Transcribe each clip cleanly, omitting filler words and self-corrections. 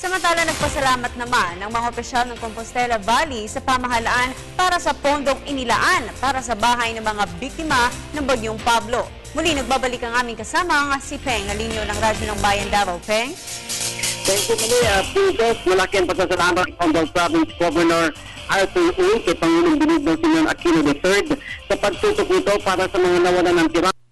Samantala, nagpasalamat naman ng mga opisyal ng Compostela Valley sa pamahalaan para sa pondong inilaan para sa bahay ng mga biktima ng Bagyong Pablo. Muli, nagbabalik ang aming kasama si Peng Alinio ng Radyo ng Bayan Davao. Peng? Thank you, Pintos. Malaki ang pasasalamat ng Tondo Province Governor Arthur Uy kay Pangulong Benigno Simeon Aquino III sa pagtutok nito para sa mga nawalan ng tirahan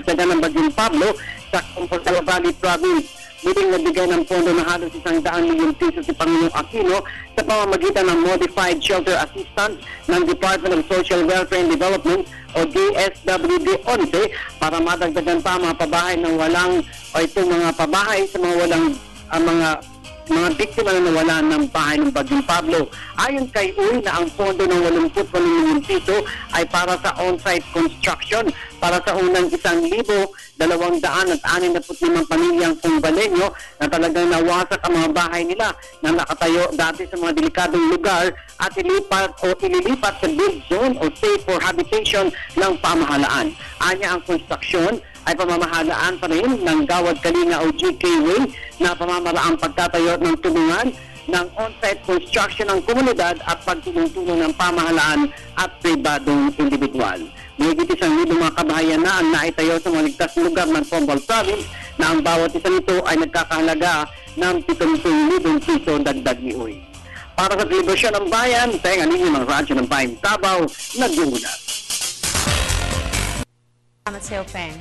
sa ng Bagyong Pablo sa Compostela Valley Province. Muling nabigay ng pondo na halos 100 milyong piso si Pangulong Aquino sa pamamagitan ng Modified Shelter Assistance ng Department of Social Welfare and Development o DSWD-11 para madagdagan pa mga pabahay ng walang o itong mga pabahay sa mga walang mga biktima na nawalan ng bahay ng Bagyong Pablo. Ayon kay Uy na ang pondo ng 88 milyong piso ay para sa on-site construction para sa unang 1,265 pamilyang Cumbaleño na talagang nawasak ang mga bahay nila na nakatayo dati sa mga delikadong lugar at ililipat sa build zone o safe for habitation ng pamahalaan. Anya ang construction ay pamamahalaan pa rin ng Gawad Kalinga o GK Way na pamamaraang pagtatayo ng tulungan ng on-site construction ng komunidad at pagtulong-tulong ng pamahalaan at pribadong individual. Mahigit 1,000 mga kabahayan na ang naitayo sa mga ligtas lugar ng Tombol Province na ang bawat isa nito ay nagkakahalaga ng 70,000 piso dagdag ni Uy. Para sa Telebisyon ng Bayan, Peng Alinio ng Radyo ng Bayan Davao, nag-uulat. Salamat sa iyo, Peng.